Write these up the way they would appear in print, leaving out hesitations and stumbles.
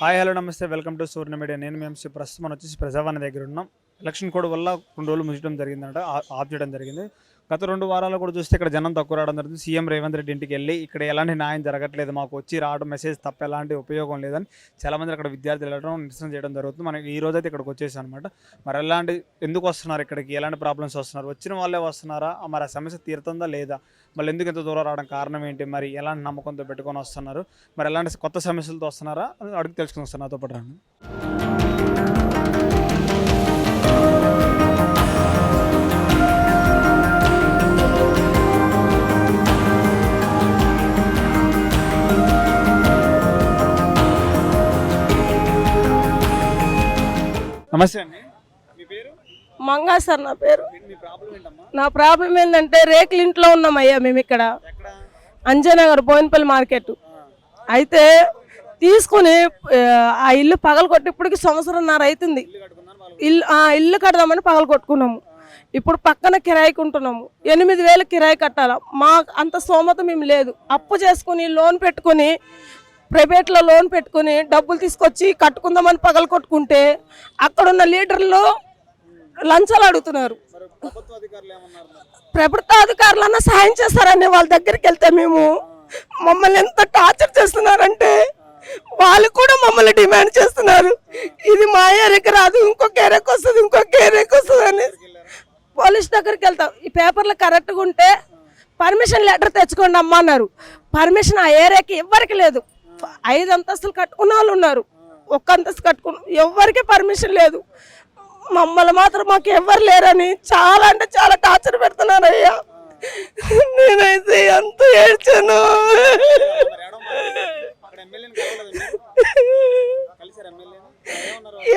Hi hello నమస్తే welcome to సూర్ణ media. నేను మేము ప్రస్తుతం మనం వచ్చేసి ప్రజావాణి దగ్గర ఉన్నాం. ఎలక్షన్ కోడ్ వల్ల 2 రోజులు ముగించడం జరిగిందంట, ఆఫ్ చేయడం జరిగింది. గత 2 వారాలు కూడా చూస్తే ఇక్కడ జనం తక్కువ రావడం జరిగింది. సీఎం రేవంత్ రెడ్డి ఇంటికి వెళ్ళి ఇక్కడ ఎలాంటి న్యాయం జరగట్లేదు, మాకు వచ్చి రావడం మెసేజ్ తప్ప ఎలాంటి ఉపయోగం లేదని చాలామంది అక్కడ విద్యార్థులు వెళ్ళడం నిరసన చేయడం జరుగుతుంది. మనకి ఈ రోజైతే ఇక్కడికి వచ్చేసాం అనమాట. మరి ఎలాంటి ఎందుకు వస్తున్నారు, ఇక్కడికి ఎలాంటి ప్రాబ్లమ్స్ వస్తున్నారు, వచ్చిన వాళ్ళే వస్తున్నారా, మరి ఆ సమస్య తీరుతుందా లేదా, మళ్ళీ ఎందుకు ఇంత దూరం రావడం కారణం ఏంటి, మరి ఎలాంటి నమ్మకంతో పెట్టుకొని వస్తున్నారు, మరి ఎలాంటి కొత్త సమస్యలతో వస్తున్నారా అని అడిగి తెలుసుకుని వస్తున్నారు. నాతో పాటు రండి. నమస్తే అండి, మీ పేరు? మంగా సార్ నా పేరు. మీ ప్రాబ్లం ఏంటమ్మా? నా ప్రాబ్లం ఏంటంటే రేకుల ఇంట్లో ఉన్నామయ్యా మేము ఇక్కడ అంజనగర్ బోయినపల్లి మార్కెట్. అయితే తీసుకుని ఆ ఇల్లు పగలగొట్టి ఇప్పటికి 1.5 సంవత్సరం అవుతుంది. ఇల్లు కడదామని పగలగొట్టుకున్నాము. ఇప్పుడు పక్కన కిరాయికి ఉంటున్నాము. 8,000 కిరాయి కట్టాలి. మా అంత స్తోమత మేము లేదు. అప్పు చేసుకుని లోన్ పెట్టుకుని ప్రైవేట్లో లోన్ పెట్టుకుని డబ్బులు తీసుకొచ్చి కట్టుకుందామని పగలగొట్టుకుంటే అక్కడున్న లీడర్లు లంచాలు అడుగుతున్నారు. ప్రభుత్వ అధికారులన్నా సహాయం చేస్తారని వాళ్ళ దగ్గరికి వెళ్తే మేము మమ్మల్ని ఎంత టార్చర్ చేస్తున్నారంటే వాళ్ళు కూడా మమ్మల్ని డిమాండ్ చేస్తున్నారు. ఇది మా ఏరియాకి రాదు, ఇంకొక ఏరియాకి వస్తుంది, ఇంకొక ఏరియాకి వస్తుంది అని పోలీస్ దగ్గరికి వెళ్తాం. ఈ పేపర్లు కరెక్ట్గా ఉంటే పర్మిషన్ లెటర్ తెచ్చుకోండి అమ్మ అన్నారు. పర్మిషన్ ఆ ఏరియాకి ఎవరికి లేదు. 5 అంతస్తులు కట్టుకున్న వాళ్ళు ఉన్నారు, 1 అంతస్తు కట్టుకున్న ఎవరికి పర్మిషన్ లేదు. మమ్మల్ని మాత్రం మాకు ఎవరు లేరని చాలా అంటే చాలా టార్చర్ పెడుతున్నారు అయ్యా. నేనైతే ఎంత ఏడ్చాను.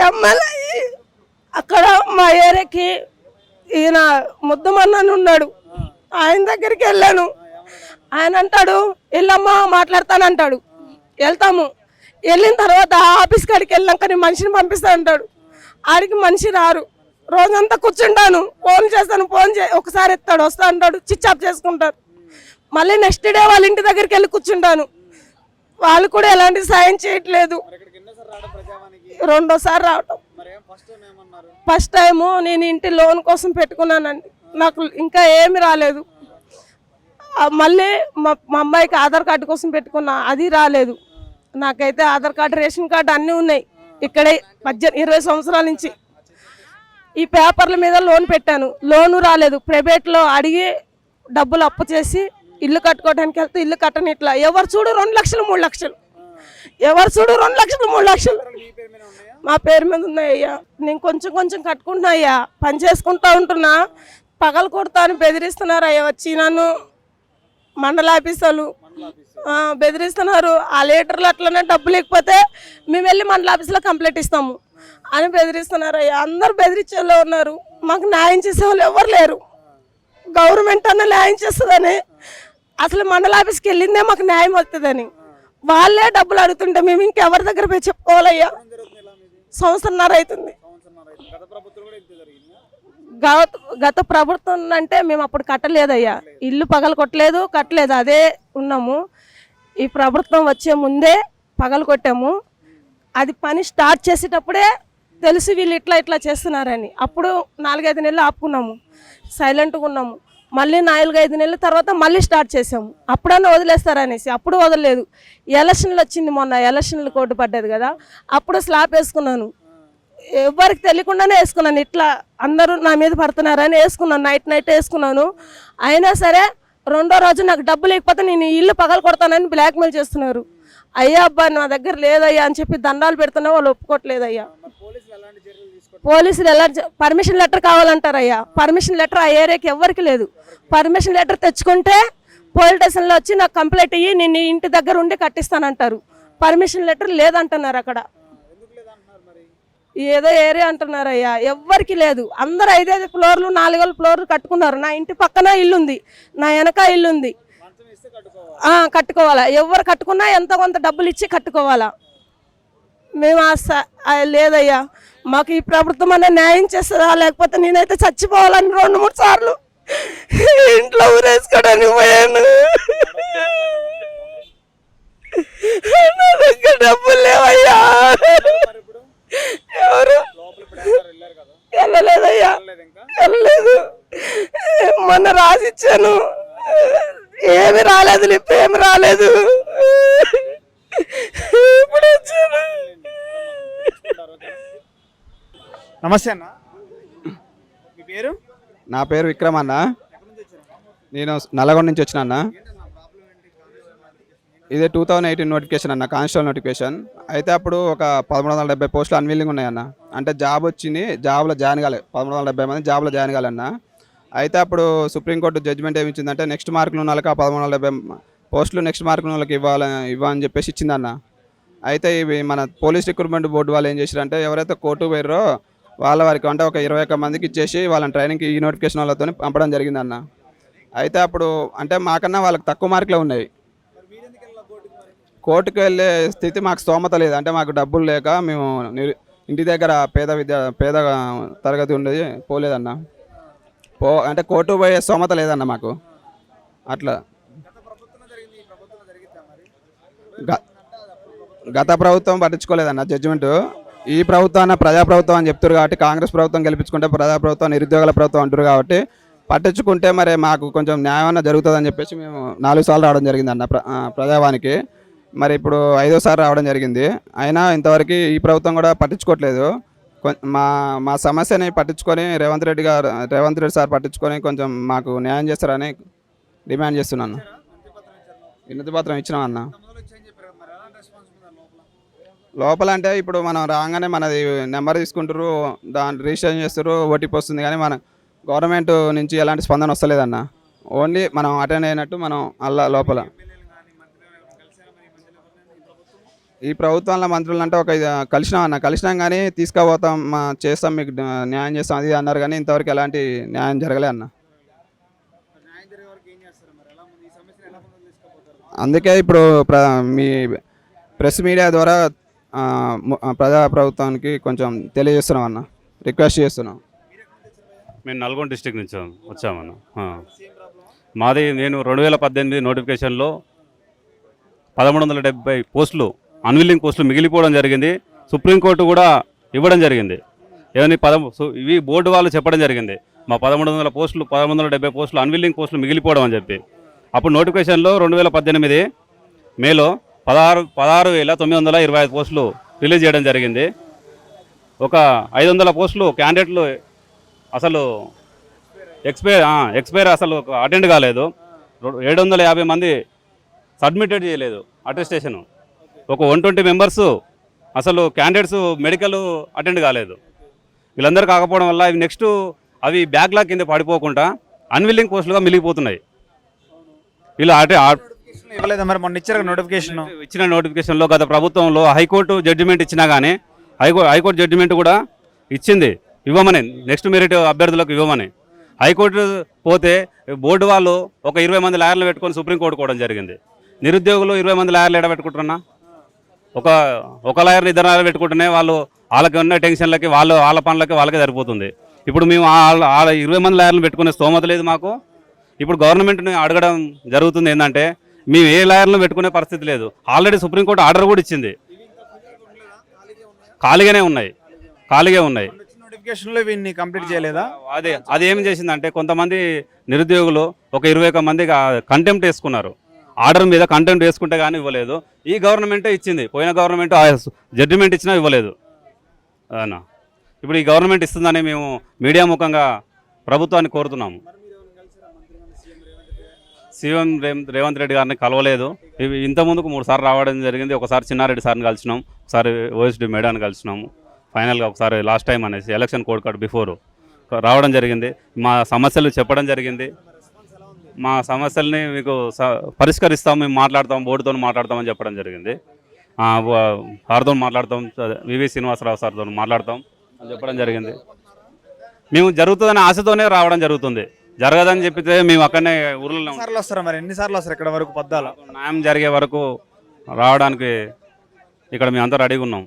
ఎమ్మెల్యే అక్కడ మా ఏరియాకి ఈయన ముద్దమన్నని ఉన్నాడు, ఆయన దగ్గరికి వెళ్ళాను. ఆయన అంటాడు వెళ్ళమ్మా మాట్లాడతానంటాడు. వెళ్తాము. వెళ్ళిన తర్వాత ఆఫీస్ కాడికి వెళ్ళాక నేను మనిషిని పంపిస్తా అంటాడు. ఆడికి మనిషి రారు. రోజంతా కూర్చుంటాను, ఫోన్ చేస్తాను, ఒకసారి ఎత్తాడు, వస్తా అంటాడు, స్విచ్ ఆఫ్ చేసుకుంటారు. మళ్ళీ నెక్స్ట్ డే వాళ్ళ ఇంటి దగ్గరికి వెళ్ళి కూర్చుంటాను. వాళ్ళు కూడా ఎలాంటి సాయం చేయట్లేదు. 2వ సారి రావటం. ఫస్ట్ టైము నేను ఇంటి లోన్ కోసం పెట్టుకున్నానండి, నాకు ఇంకా ఏమి రాలేదు. మళ్ళీ మా అమ్మాయికి ఆధార్ కార్డు కోసం పెట్టుకున్నా, అది రాలేదు. నాకైతే ఆధార్ కార్డు, రేషన్ కార్డు అన్నీ ఉన్నాయి. ఇక్కడే 20 సంవత్సరాల నుంచి ఈ పేపర్ల మీద లోన్ పెట్టాను, లోను రాలేదు. ప్రైవేట్లో అడిగి డబ్బులు అప్పు చేసి ఇల్లు కట్టుకోవడానికి వెళ్తే ఇల్లు కట్టని ఇట్లా ఎవరు చూడు 2 లక్షలు 3 లక్షలు, ఎవరు చూడు 2 లక్షలు 3 లక్షలు మా పేరు మీద ఉన్నాయ్యా. నేను కొంచెం కొంచెం కట్టుకుంటున్నా అయ్యా, పని చేసుకుంటా ఉంటున్నా. పగలు కొడతా అని బెదిరిస్తున్నారు అయ్యా. వచ్చి నన్ను మండల ఆఫీసర్లు బెదిరిస్తున్నారు. ఆ లీటర్లు అట్లనే డబ్బులు ఇకపోతే మేము వెళ్ళి మండల ఆఫీసులో కంప్లైంట్ ఇస్తాము అని బెదిరిస్తున్నారు అయ్యా. అందరూ బెదిరించేలో ఉన్నారు. మాకు న్యాయం చేసే వాళ్ళు ఎవరు లేరు. గవర్నమెంట్ అన్న న్యాయం చేస్తుందని, అసలు మండల ఆఫీస్కి వెళ్ళిందే మాకు న్యాయం వస్తుందని వాళ్ళే డబ్బులు అడుగుతుంటే మేము ఇంకెవరి దగ్గర పోయి చెప్పుకోవాలయ్యా. 1.5 సంవత్సరం అవుతుంది. గత ప్రభుత్వం అంటే మేము అప్పుడు కట్టలేదయ్యా, ఇల్లు పగలు కొట్టలేదు, కట్టలేదు, అదే ఉన్నాము. ఈ ప్రభుత్వం వచ్చే ముందే పగలు కొట్టాము. అది పని స్టార్ట్ చేసేటప్పుడే తెలిసి వీళ్ళు ఇట్లా చేస్తున్నారని అప్పుడు 4-5 నెలలు ఆపుకున్నాము, సైలెంట్గా ఉన్నాము. మళ్ళీ 4-5 నెలల తర్వాత మళ్ళీ స్టార్ట్ చేసాము. అప్పుడన్నా వదిలేస్తారనేసి అప్పుడు వదలలేదు. ఎలక్షన్లు వచ్చింది, మొన్న ఎలక్షన్లు కోర్టు పడ్డది కదా, అప్పుడు స్లాబ్ వేసుకున్నాను. ఎవరికి తెలియకుండానే వేసుకున్నాను. ఇట్లా అందరూ నా మీద పడుతున్నారని వేసుకున్నాను, నైట్ వేసుకున్నాను. అయినా సరే 2వ రోజు నాకు డబ్బులు లేకపోతే నేను ఇల్లు పగలు కొడతానని బ్లాక్మెయిల్ చేస్తున్నారు. అయ్యా అబ్బా నా దగ్గర లేదయ్యా అని చెప్పి దండాలు పెడుతున్నా, వాళ్ళు ఒప్పుకోవట్లేదయ్యా. పోలీసులు ఎలా పర్మిషన్ లెటర్ కావాలంటారయ్యా. పర్మిషన్ లెటర్ ఆ ఏరియాకి ఎవరికి లేదు. పర్మిషన్ లెటర్ తెచ్చుకుంటే పోలీస్ స్టేషన్లో వచ్చి నాకు కంప్లైంట్ అయ్యి నేను ఇంటి దగ్గర ఉండి కట్టిస్తానంటారు. పర్మిషన్ లెటర్ లేదంటున్నారు. అక్కడ ఏదో ఏరియా అంటున్నారయ్యా, ఎవ్వరికి లేదు. అందరు 5 ఫ్లోర్లు 4 ఫ్లోర్లు కట్టుకున్నారు. నా ఇంటి పక్కన ఇల్లుంది, నా వెనక ఇల్లుంది, కట్టుకోవాలా. ఎవరు కట్టుకున్నా ఎంత కొంత డబ్బులు ఇచ్చి కట్టుకోవాలా. మేము లేదయ్యా, మాకు ఈ ప్రభుత్వం అనే న్యాయం చేస్తుందా, లేకపోతే నేనైతే చచ్చిపోవాలని 2-3 సార్లు ఇంట్లో ఊరేసుకోవడానికి పోయాను. నా దగ్గర డబ్బులు లేవయ్యా. ఏం రాలేదు. ఇప్పుడు వచ్చాను. నమస్తే అన్న, మీ పేరు? నా పేరు విక్రమ్ అన్న. నేను నల్లగొండ నుంచి వచ్చిన అన్న. ఇది 2018 నోటిఫికేషన్ అన్న, కానిస్టేబుల్ నోటిఫికేషన్. అయితే అప్పుడు ఒక 1370 పోస్టులు అన్విల్లింగ్ ఉన్నాయన్న. అంటే జాబ్ వచ్చింది, జాబ్లో జాయిన్ కాలే, 1370 మంది జాబ్లో జాయిన్ కాలన్న. అయితే అప్పుడు సుప్రీంకోర్టు జడ్జిమెంట్ ఏమి ఇచ్చిందంటే నెక్స్ట్ మార్కులు ఉన్న వాళ్ళకి ఆ 1370 పోస్టులు నెక్స్ట్ మార్కులు ఉన్న వాళ్ళకి ఇవ్వని చెప్పేసి ఇచ్చిందన్న. అయితే ఇవి మన పోలీస్ రిక్రూట్మెంట్ బోర్డు వాళ్ళు ఏం చేశారంటే ఎవరైతే కోర్టు పోయారో వాళ్ళ వారికి అంటే ఒక 21 మందికి ఇచ్చేసి వాళ్ళని ట్రైనింగ్కి ఈ నోటిఫికేషన్ వాళ్ళతో పంపడం జరిగిందన్న. అయితే అప్పుడు అంటే మాకన్నా వాళ్ళకి తక్కువ మార్కులే ఉన్నాయి. కోర్టుకు వెళ్ళే స్థితి మాకు స్తోమత లేదు. అంటే మాకు డబ్బులు లేక మేము ఇంటి దగ్గర పేద తరగతి ఉండేది పోలేదన్న. అంటే కోర్టు పోయే స్తోమత లేదన్న మాకు. అట్లా గత ప్రభుత్వం పట్టించుకోలేదన్న జడ్జిమెంట్. ఈ ప్రభుత్వాన్ని ప్రజాప్రభుత్వం అని చెప్తారు కాబట్టి, కాంగ్రెస్ ప్రభుత్వం గెలిపించుకుంటే ప్రజాప్రభుత్వం నిరుద్యోగుల ప్రభుత్వం అంటారు కాబట్టి, పట్టించుకుంటే మరి మాకు కొంచెం న్యాయం జరుగుతుందని చెప్పేసి మేము 4 సార్లు రావడం జరిగిందన్న ప్రజావానికి. మరి ఇప్పుడు 5వ సారి రావడం జరిగింది. అయినా ఇంతవరకు ఈ ప్రభుత్వం కూడా పట్టించుకోవట్లేదు. మా సమస్యని పట్టించుకొని రేవంత్ రెడ్డి సార్ పట్టించుకొని కొంచెం మాకు న్యాయం చేస్తారని డిమాండ్ చేస్తున్నాను. వినతి పత్రం ఇచ్చినామన్న. లోపల అంటే ఇప్పుడు మనం రాగానే మనది నెంబర్ తీసుకుంటారు, దాన్ని రిజిస్ట్రేషన్ చేస్తారు, ఓటీపీ వస్తుంది. కానీ మన గవర్నమెంట్ నుంచి ఎలాంటి స్పందన వస్తలేదన్న. ఓన్లీ మనం అటెండ్ అయినట్టు మనం అలా లోపల. ఈ ప్రభుత్వంలో మంత్రులు అంటే ఒక కలిసినాం కానీ తీసుకుపోతాం, చేస్తాం, మీకు న్యాయం చేస్తాం అది అన్నారు. కానీ ఇంతవరకు ఎలాంటి న్యాయం జరగలే అన్న. అందుకే ఇప్పుడు మీ ప్రెస్ మీడియా ద్వారా ప్రభుత్వానికి కొంచెం తెలియజేస్తున్నాం అన్న, రిక్వెస్ట్ చేస్తున్నాం. మేము నల్గొండ డిస్టిక్ నుంచి వచ్చామన్న. మాది నేను 2018 నోటిఫికేషన్లో 1170 పోస్టులు అన్విల్లింగ్ పోస్టులు మిగిలిపోవడం జరిగింది. సుప్రీంకోర్టు కూడా ఇవ్వడం జరిగింది. ఏమని ఇవి బోర్డు వాళ్ళు చెప్పడం జరిగింది, మా 1170 పోస్టులు అన్విల్లింగ్ పోస్టులు మిగిలిపోవడం అని చెప్పి. అప్పుడు నోటిఫికేషన్లో 2018 మేలో 16,925 పోస్టులు రిలీజ్ చేయడం జరిగింది. ఒక 500 పోస్టులు క్యాండిడేట్లు అసలు ఎక్స్పైర్ అసలు అటెండ్ కాలేదు. 750 మంది సబ్మిటెడ్ చేయలేదు అటెస్టేషను. ఒక 120 మెంబర్స్ అసలు క్యాండిడేట్స్ మెడికల్ అటెండ్ కాలేదు. వీళ్ళందరూ కాకపోవడం వల్ల ఇవి నెక్స్ట్ అవి బ్యాక్లాగ్ కింద పడిపోకుండా అన్విల్లింగ్ పోస్టులుగా మిగిలిపోతున్నాయి. ఇలా ఇవ్వలేదా మరి మొన్న ఇచ్చారు నోటిఫికేషన్? ఇచ్చిన నోటిఫికేషన్లో గత ప్రభుత్వంలో హైకోర్టు జడ్జిమెంట్ ఇచ్చినా కానీ హైకోర్టు జడ్జిమెంట్ కూడా ఇచ్చింది ఇవ్వమని, నెక్స్ట్ మెరిట్ అభ్యర్థులకు ఇవ్వమని. హైకోర్టు పోతే బోర్డు వాళ్ళు ఒక 20 మంది లాయర్లు పెట్టుకొని సుప్రీంకోర్టు కోవడం జరిగింది. నిరుద్యోగులు 20 మంది లాయర్లు ఎడ పెట్టుకుంటున్నా, ఒక లాయర్ని 2 లాయర్లు పెట్టుకుంటేనే వాళ్ళకి ఉన్న టెన్షన్లకి వాళ్ళ పనులకి వాళ్ళకే సరిపోతుంది. ఇప్పుడు మేము 20 మంది లాయర్లు పెట్టుకునే స్తోమత లేదు మాకు. ఇప్పుడు గవర్నమెంట్ని అడగడం జరుగుతుంది ఏంటంటే మేము ఏ లాయర్లను పెట్టుకునే పరిస్థితి లేదు. ఆల్రెడీ సుప్రీంకోర్టు ఆర్డర్ కూడా ఇచ్చింది. ఖాళీగా ఉన్నాయి. నోటిఫికేషన్లో వీన్ని కంప్లీట్ చేయలేదా? అది ఏం చేసిందంటే కొంతమంది నిరుద్యోగులు ఒక 21 మంది కంటెంప్ట్ వేసుకున్నారు. ఆర్డర్ మీద కంటెంప్ట్ వేసుకుంటే కానీ ఇవ్వలేదు. ఈ గవర్నమెంటే ఇచ్చింది, పోయిన గవర్నమెంట్ జడ్జిమెంట్ ఇచ్చినా ఇవ్వలేదు అన్న. ఇప్పుడు ఈ గవర్నమెంట్ ఇస్తుందని మేము మీడియా ముఖంగా ప్రభుత్వాన్ని కోరుతున్నాము. సీఎం రేవంత్ రెడ్డి గారిని కలవలేదు. ఇవి ఇంతకుముందుకు 3 సార్లు రావడం జరిగింది. ఒకసారి చిన్నారెడ్డి సార్ని కలిసినాం, ఒకసారి ఓఎస్డి మేడాన్ని కలిసినాము. ఫైనల్గా ఒకసారి లాస్ట్ టైం అనేసి ఎలక్షన్ కోడ్ కార్డు బిఫోర్ రావడం జరిగింది. మా సమస్యలు చెప్పడం జరిగింది. మా సమస్యల్ని మీకు పరిష్కరిస్తాం, మేము మాట్లాడతాం, బోర్డుతో మాట్లాడతామని చెప్పడం జరిగింది. సార్తో మాట్లాడతాం, వివి శ్రీనివాసరావు సార్తో మాట్లాడతాం అని చెప్పడం జరిగింది. మేము జరుగుతుందనే ఆశతోనే రావడం జరుగుతుంది. జరగదని చెప్పితే మేము అక్కడనే ఊర్లో వస్తారా? మరి ఎన్నిసార్లు వస్తారు ఇక్కడ వరకు? పద్దాల న్యాయం జరిగే వరకు రావడానికి ఇక్కడ మేము అంతా రెడీగా ఉన్నాం.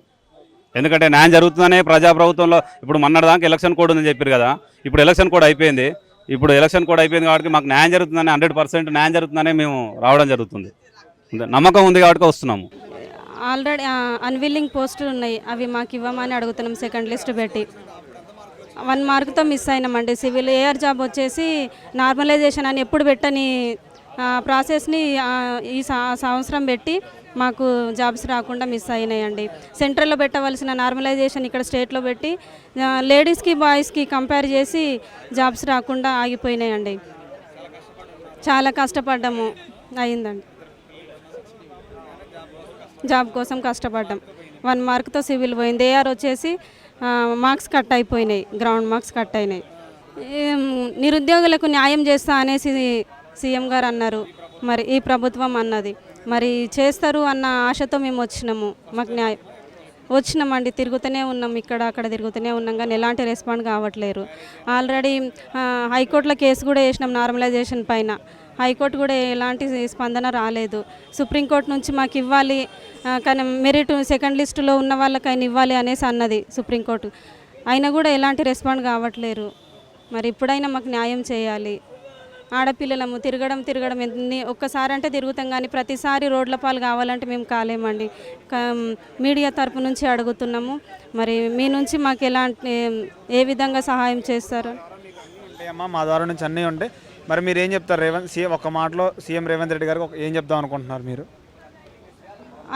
ఎందుకంటే న్యాయం జరుగుతుందనే ప్రజాప్రభుత్వంలో ఇప్పుడు మొన్నటిదాకా ఎలక్షన్ కోడ్ ఉందని చెప్పారు కదా, ఇప్పుడు ఎలక్షన్ కోడ్ అయిపోయింది. కాబట్టి మాకు న్యాయం జరుగుతుందని 100% న్యాయం జరుగుతుందనే మేము రావడం జరుగుతుంది. నమ్మకం ఉంది కాబట్టి వస్తున్నాము. ఆల్రెడీ అన్విల్లింగ్ పోస్టులు ఉన్నాయి, అవి మాకు ఇవ్వమని అడుగుతున్నాం. సెకండ్ లిస్ట్ పెట్టి 1 మార్కుతో మిస్ అయినామండి. సివిల్ ఏఆర్ జాబ్ వచ్చేసి నార్మలైజేషన్ అని ఎప్పుడు పెట్టని ప్రాసెస్ని ఈ సంవత్సరం పెట్టి మాకు జాబ్స్ రాకుండా మిస్ అయినాయండి. సెంట్రల్లో పెట్టవలసిన నార్మలైజేషన్ ఇక్కడ స్టేట్లో పెట్టి లేడీస్కి బాయ్స్కి కంపేర్ చేసి జాబ్స్ రాకుండా ఆగిపోయినాయండి. చాలా కష్టపడ్డాము, అయిందండి. జాబ్ కోసం కష్టపడ్డాం. 1 మార్క్తో సివిల్ పోయింది. ఏఆర్ వచ్చేసి మార్క్స్ కట్ అయిపోయినాయి, గ్రౌండ్ మార్క్స్ కట్ అయినాయి. నిరుద్యోగులకు న్యాయం చేస్తా అనేసి సీఎం గారు అన్నారు, మరి ఈ ప్రభుత్వం అన్నది మరి చేస్తారు అన్న ఆశతో మేము వచ్చినాము. మాకు న్యాయం వచ్చినామండి, తిరుగుతూనే ఉన్నాం, ఇక్కడ అక్కడ తిరుగుతూనే ఉన్నాం, కానీ ఎలాంటి రెస్పాండ్ కావట్లేరు. ఆల్రెడీ హైకోర్టులో కేసు కూడా వేసినాం నార్మలైజేషన్ పైన. హైకోర్టు కూడా ఎలాంటి స్పందన రాలేదు. సుప్రీంకోర్టు నుంచి మాకు ఇవ్వాలి, కానీ మెరిట్ సెకండ్ లిస్టులో ఉన్న వాళ్ళకైనా ఇవ్వాలి అనేసి అన్నది సుప్రీంకోర్టు. అయినా కూడా ఎలాంటి రెస్పాండ్ కావట్లేరు. మరి ఇప్పుడైనా మాకు న్యాయం చేయాలి. ఆడపిల్లలము తిరగడం ఒక్కసారి అంటే తిరుగుతాం, కానీ ప్రతిసారి రోడ్ల పాలు కావాలంటే మేము కాలేమండి. మీడియా తరపు నుంచి అడుగుతున్నాము, మరి మీ నుంచి మాకు ఎలాంటి ఏ విధంగా సహాయం చేస్తారు? అమ్మా మా ద్వారా నుంచి అన్నీ ఉంటాయి. మరి మీరు ఏం చెప్తారు ఒక మాటలో సీఎం రేవంత్ రెడ్డి గారికి ఏం చెప్దాం అనుకుంటున్నారు మీరు?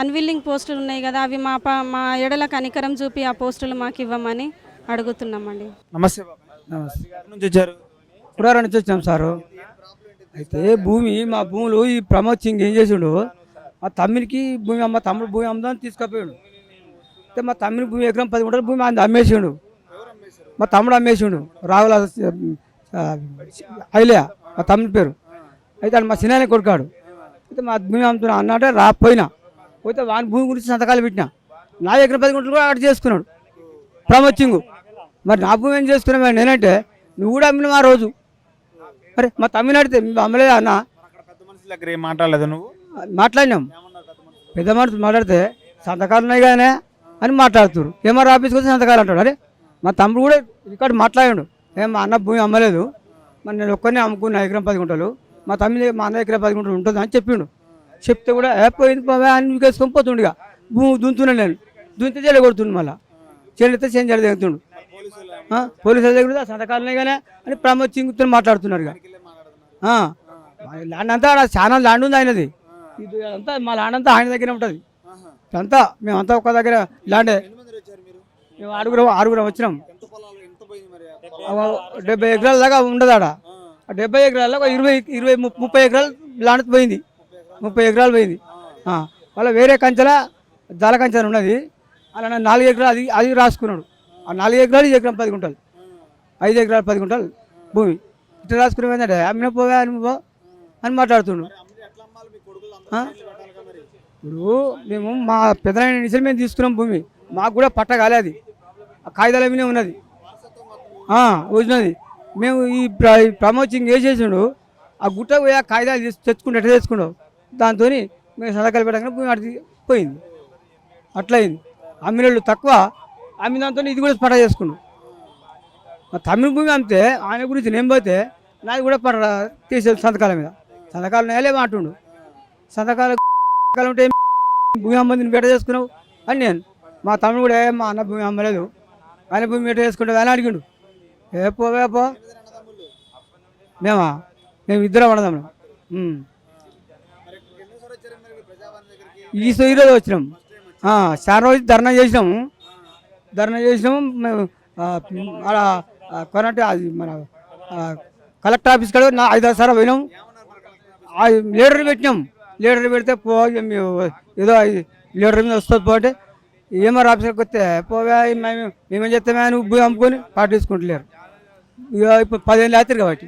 అన్విల్లింగ్ పోస్టులు ఉన్నాయి కదా, అవి మా ఎడల కనికరం చూపి ఆ పోస్టులు మాకు ఇవ్వమని అడుగుతున్నామండి. నమస్తే బాబు. నమస్తే. ఎక్కడి నుంచి వచ్చారు? పురారా నుంచి వచ్చాం సారు. అయితే మా భూములు ఈ ప్రమోద్ సింగ్ ఏం చేసిండు, మా తమ్మునికి మా తమ్ముడు భూమి అమ్ముదాన్ని తీసుకుపోయాడు. అయితే మా తమ్ముని భూమి ఎకరం 10 గుంటల భూమి అమ్మేసిండు. మా తమ్ముడు అమ్మేసిండు, రావుల ఐలియా మా తమ్ముని పేరు. అయితే మా సినాయన కొడుకాడు. అయితే మా భూమి అమ్ముతున్నా అన్నట్టే పోయినా పోతే వాని భూమి గురించి సంతకాలు పెట్టినా. నా ఎకరం 10 గుంటలు కూడా అక్కడ చేసుకున్నాడు ప్రమోద్ సింగ్. మరి నా భూమి ఏం చేసుకున్నావు నేనంటే, నువ్వు కూడా అమ్మిన ఆ రోజు. అరే మా తమ్మిని అడితే అమ్మలేదు అన్న. మాట్లాడలేదు నువ్వు? మాట్లాడినాం, పెద్ద మనుషులు మాట్లాడితే సంతకాలు ఉన్నాయి కానీ అని మాట్లాడుతున్నారు. ఎంఆర్ ఆఫీస్కి వచ్చి సంతకాలు అంటాడు. అరే మా తమ్ముడు కూడా ఇక్కడ మాట్లాడాడు, మా అన్న భూమి అమ్మలేదు, మరి నేను ఒక్కరినే అమ్ముకున్నా ఎకరం 10 గుంటలు, మా అన్న ఎకరం 10 గుంటలు ఉంటుంది అని చెప్పిండు. చెప్తే కూడా పోయింది అని వేసుకొని పోతుండగా భూమి దుంతున్నా నేను దుంతే చెల్లి కొడుతుండు. మళ్ళీ చెల్లితే చేంజ్ దిగుతుండు. పోలీసుల దగ్గర సంతకాలనే కానీ అని ప్రమోద్ సింగ్తో మాట్లాడుతున్నారు. ల్యాండ్ అంతా చాలా ల్యాండ్ ఉంది ఆయనది. ఇది అంతా మా ల్యాండ్ అంతా ఆయన దగ్గర ఉంటుంది. అంతా మేమంతా ఒక దగ్గర ల్యాండే. మేము ఆరుగురం వచ్చినాం. 70 ఎకరాల దాకా ఉండదు ఆడ. 70 ఎకరాల్లో 20-30 ఎకరాలు ల్యాండ్ పోయింది. 30 ఎకరాలు పోయింది. మళ్ళీ వేరే కంచెల దాల కంచెలు ఉన్నది, అలా 4 ఎకరాలు అది రాసుకున్నాడు. ఆ 4 ఎకరాలు ఎకరం 10 గుంటలు, 5 ఎకరాలు 10 గుంటలు భూమి ఇట్లా రాసుకునే ఏంటంటే అమ్మిన పోవా అని మాట్లాడుతుండు. ఇప్పుడు మేము మా పెద్దలైన నిజం మేము తీసుకున్నాం భూమి, మాకు కూడా పట్ట కాలేదు, ఆ కాగితాల మీదే ఉన్నది వచ్చినది. మేము ఈ ప్రమోద్ సింగ్ ఏం చేసిండు, ఆ గుట్ట పోయి ఆ కాగితాలు తెచ్చుకుంటూ ఎట్లా తెచ్చుకున్నావు, దాంతో మేము సంతకాలు పెట్టగానే భూమి అడిగి పోయింది. అట్లయింది. అమ్మినోళ్ళు తక్కువ, అమ్మినంతో ఇది కూడా పట్ట చేసుకున్నాడు. మా తమిళ భూమి అమ్మితే ఆయన గురించి నేను పోతే నాది కూడా పట్ట తీసే సంతకాల మీద. సంతకాలు నేలే అంటుండు. సంతకాలు ఉంటే భూమి అమ్మంది బెట చేసుకున్నావు అని నేను. మా తమ్ముడు కూడా మా అన్న భూమి అమ్మలేదు, ఆయన భూమి బెట చేసుకుంటావు అని అడిగిండు. పో మేము ఇద్దరం పడదాం. ఈరోజు వచ్చినాం. చాలా రోజు ధర్నా చేసినాము. మేము కొనంటే అది మన కలెక్టర్ ఆఫీస్ కాడ 5-6 సార్లు పోయినాం. లీడర్ పెట్టినాం. లీడర్ పెడితే ఏదో లీడర్ మీద వస్తుంది పోతే ఏమో ఆఫీసర్కి వస్తే పోవా మేమేం చేస్తామే అని భూమి అమ్ముకొని పాటించుకుంటలేరు. ఇక ఇప్పుడు 10 ఏళ్ళు అవుతారు కాబట్టి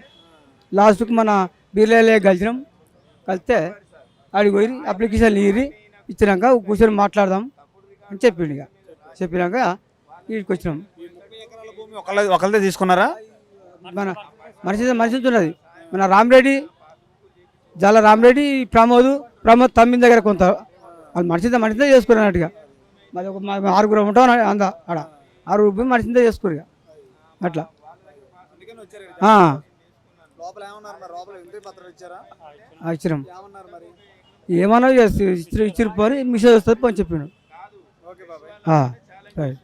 లాస్ట్కి మన బీర్లే కలిసినాం. కలిస్తే ఆడికి పోయి అప్లికేషన్ ఇచ్చినాక కూర్చొని మాట్లాడదాం అని చెప్పిండు. ఇక చెప్పినాక వీడికి వచ్చినాం. ఒకళ్ళదే తీసుకున్నారా? మన మనిషి ఉన్నది మన రామరెడ్డి, జాల రామరెడ్డి, ప్రమోద్ తమ్మిన దగ్గర కొంత వాళ్ళు మనిషితో చేసుకున్నట్టుగా. మరి ఒక 6 ఉంటాం అందా ఆడ 6 మనిషితో చేసుకోరు. ఇక అట్లా ఇచ్చినాం. ఏమన్నా ఇచ్చిరు పోని మిషన్ వస్తుంది పోని చెప్పిండు. రైట్.